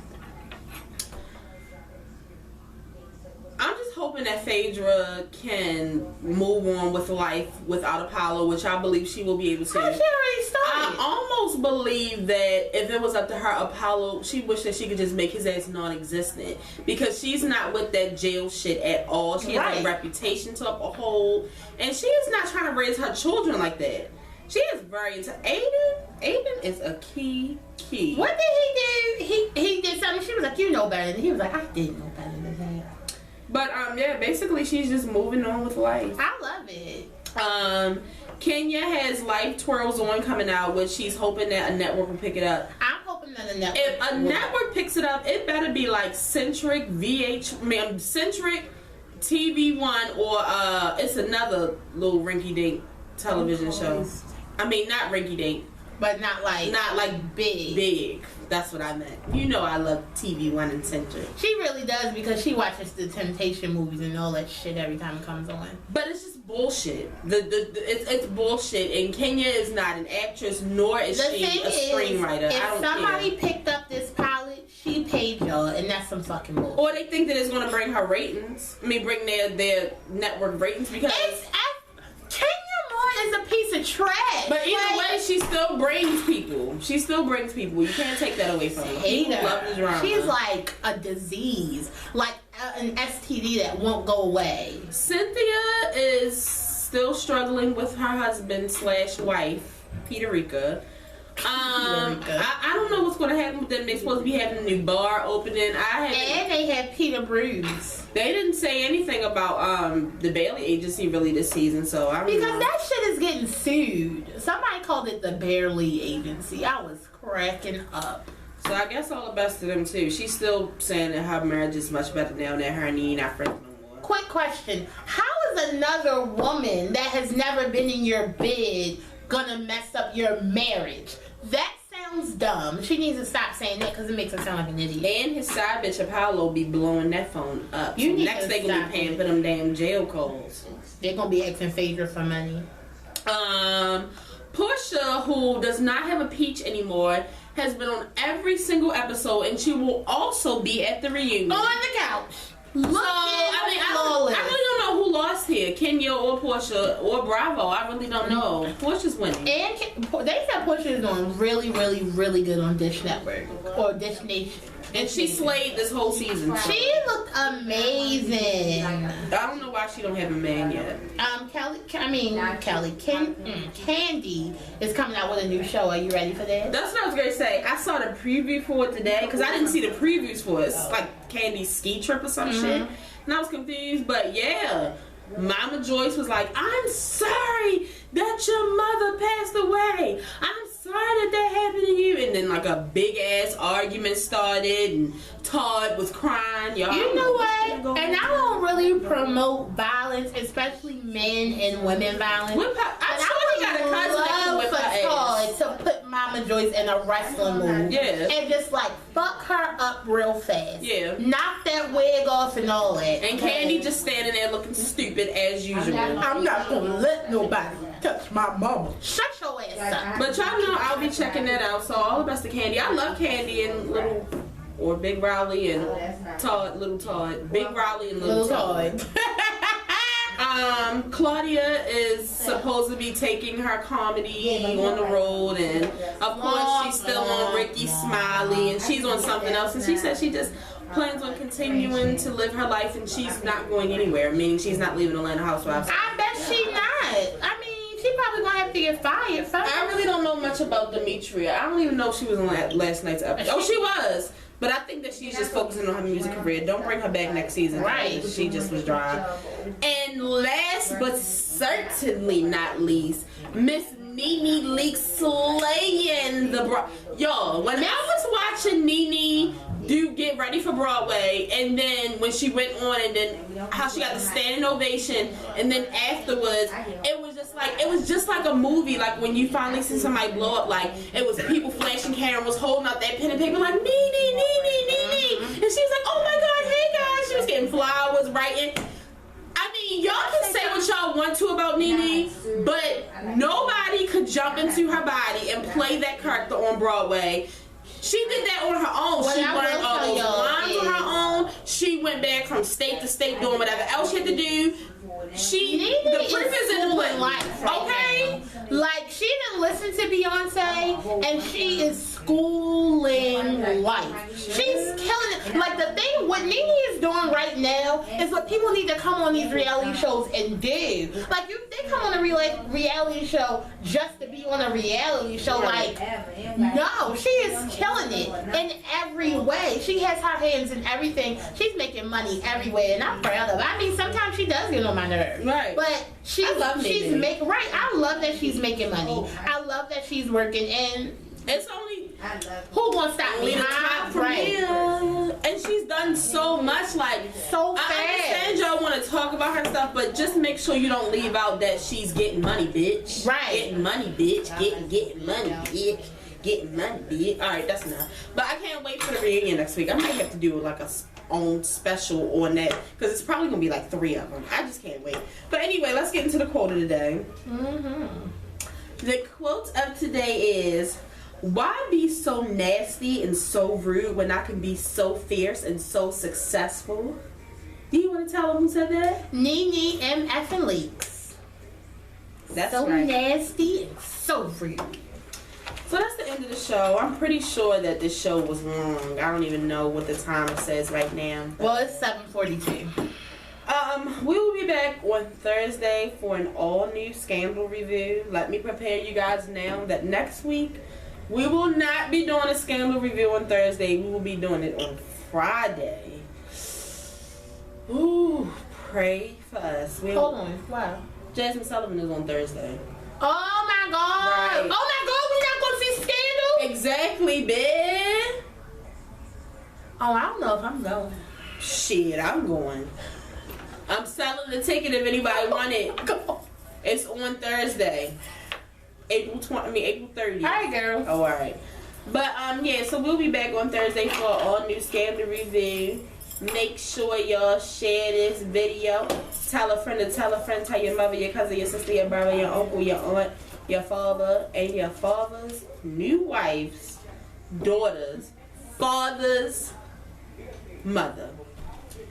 I'm just hoping that Phaedra can move on with life without Apollo, which I believe she will be able to. Oh, she already started. I almost believe that if it was up to her, Apollo, she wished that she could just make his ass non-existent because she's not with that jail shit at all. She has a reputation to uphold, and she is not trying to raise her children like that. She is very into Aiden is a key. What did he do? He did something. She was like, you know better. And he was like, I didn't know better than that. But yeah, basically she's just moving on with life. I love it. Kenya has Life Twirls On coming out, which she's hoping that a network will pick it up. I'm hoping that a network. If a network picks it up, it better be like Centric Centric TV One, or it's another little rinky dink television show. I mean, not rinky dink, but not like big. That's what I meant. You know I love TV One and Centric. She really does because she watches the Temptation movies and all that shit every time it comes on. But it's just bullshit. It's bullshit. And Kenya is not an actress, nor is she a screenwriter. If somebody picked up this pilot, she paid y'all, and that's some fucking bullshit. Or they think that it's going to bring her ratings. I mean, bring their network ratings because Kenya Moore is a piece of trash. But either way, she still brings people. You can't take that away from her. People love the drama. She's like a disease, like an STD that won't go away. Cynthia is still struggling with her husband/wife, Peterica. I don't know what's going to happen with them. They're supposed to be having a new bar opening. And they have Peter Bruce. They didn't say anything about the Bailey agency really this season, so I don't know. Because that shit is getting sued. Somebody called it the Barely agency. I was cracking up. So I guess all the best to them too. She's still saying that her marriage is much better now that her and he not friends no more. Quick question. How is another woman that has never been in your bed gonna mess up your marriage? That sounds dumb. She needs to stop saying that because it makes her sound like an idiot. And his side bitch Apollo be blowing that phone up. So next they gonna be paying for them damn jail calls. They're gonna be asking Phaedra for money. Portia, who does not have a peach anymore, has been on every single episode, and she will also be at the reunion on the couch. I really don't know who lost here, Kenya or Portia or Bravo. I really don't know. Portia's winning. And they said Portia is doing really, really, really good on Dish Network or Dish Nation. And she slayed this whole season. She looked amazing. I don't know why she don't have a man yet. Candy is coming out with a new show. Are you ready for that? That's what I was going to say. I saw the preview for it today because I didn't see the previews for it. It's like Candy's ski trip or some shit. And I was confused, but yeah. Mama Joyce was like, I'm sorry that your mother passed away. I'm sorry that happened to you. And then like a big ass argument started and Todd was crying. Y'all, you know what? And I don't really promote violence, especially men and women violence. I would love for Todd to put Mama Joyce in a wrestling move. Yeah. And just like fuck her up real fast. Yeah. Knock that wig off and all that. And Candy just standing there looking stupid as usual. I'm not gonna let nobody touch my mama. Shut your ass up. But y'all know I'll be checking that out. So all the best to Candy. I love Candy and Little or Big Riley and Todd, Little Todd. Big Riley and Little Todd. Claudia is supposed to be taking her comedy on the road, and of course she's still on Ricky Smiley, and she's on something else, and she said she just plans on continuing to live her life, and she's not going anywhere, meaning she's not leaving Atlanta Housewives. I bet she not. I mean, she probably gonna have to get fired. I really don't know much about Demetria. I don't even know if she was on last night's episode. Oh, she was. But I think that she's just focusing on her music career. Don't bring her back next season. Right. She just was dry. And last but certainly not least, Miss Nene Leakes slaying the Y'all, when I was watching Nene do Get Ready for Broadway, and then when she went on, and then how she got the standing ovation, and then afterwards, it was just like a movie. Like when you finally see somebody blow up, like it was people flashing cameras, holding up that pen and paper, like Nene, and she was like, oh my God, hey guys, she was getting flowers, writing. I mean, y'all can say what y'all want to about Nene, but nobody could jump into her body and play that character on Broadway. She did that on her own. She learned all those lines on her own. She went back from state to state doing whatever else she had to do. The proof is in the pudding. Okay? Like, she didn't listen to Beyonce, and she is schooling life. She's killing it. Like, the thing, what Nene is doing right now is what people need to come on these reality shows and do. Like, they come on a reality show just to be on a reality show. Like, no, she is killing it in every way. She has her hands in everything. She's making money everywhere, and I'm proud of her. I mean, sometimes she does get on my nerves. Right. But I love that she's making money. I love that she's working, and it's only who gonna stop me? And she's done so much, like so fast. I understand y'all want to talk about her stuff, but just make sure you don't leave out that she's getting money, bitch. Right. Getting money, bitch. Getting money, bitch. Getting money, bitch. All right, that's enough. But I can't wait for the reunion next week. I might have to do like a own special on that, because it's probably gonna be like 3 of them. I just can't wait. But anyway, let's get into the quote of the day. The quote of today is, why be so nasty and so rude when I can be so fierce and so successful? Do you want to tell them who said that? Nene MF and Leakes. That's so right. nasty and so rude. So that's the end of the show. I'm pretty sure that this show was long. I don't even know what the time says right now. Well, it's 7:42. We will be back on Thursday for an all-new Scandal review. Let me prepare you guys now that next week we will not be doing a Scandal review on Thursday. We will be doing it on Friday. Ooh, pray for us. Hold on. Wow. Jasmine Sullivan is on Thursday. Oh my God! Right. Oh my God! We're not gonna see Scandal? Exactly, bitch. Oh, I don't know if I'm going. Shit, I'm going. I'm selling the ticket if anybody want it. It's on Thursday, April 30th. All right, girl. Oh, all right. But yeah. So we'll be back on Thursday for an all new Scandal review. Make sure y'all share this video. Tell a friend to tell a friend. Tell your mother, your cousin, your sister, your brother, your uncle, your aunt, your father, and your father's new wife's daughter's father's mother.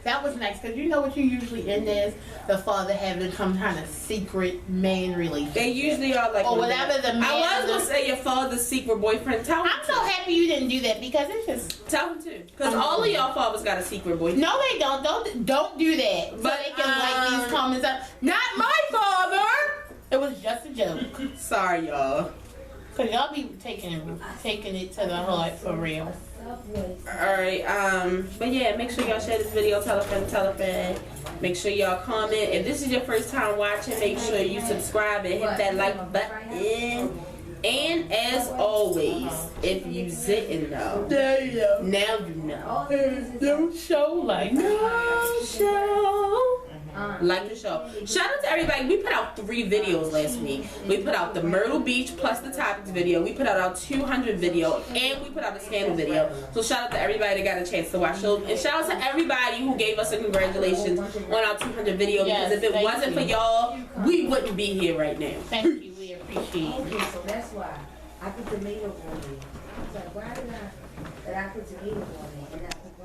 That was nice, because you know what you usually end is? The father having some kind of secret man relationship. They usually are like... Or whatever the man... I was going to say your father's secret boyfriend. Tell him. I'm so happy you didn't do that, because it's just... Tell him too. Because all of y'all fathers got a secret boyfriend. No, they don't. Don't do that. So But, they can like these comments up. Not my father! It was just a joke. Sorry, y'all. Because y'all be taking it to the heart for real. Alright, but yeah, make sure y'all share this video, tell a friend. Make sure y'all comment. If this is your first time watching, make sure you subscribe and hit that like button. And as always, if you didn't know, now you know. Don't show like no show. Like the show. Shout out to everybody. We put out 3 videos last week. We put out the Myrtle Beach plus the topics video. We put out our 200 video, and we put out a scandal video. So shout out to everybody that got a chance to watch those. And shout out to everybody who gave us a congratulations on our 200 video. Because if it wasn't for y'all, we wouldn't be here right now. Thank you. We appreciate it. Okay, so that's why I put tomatoes on it. So why did I put tomatoes on it and I put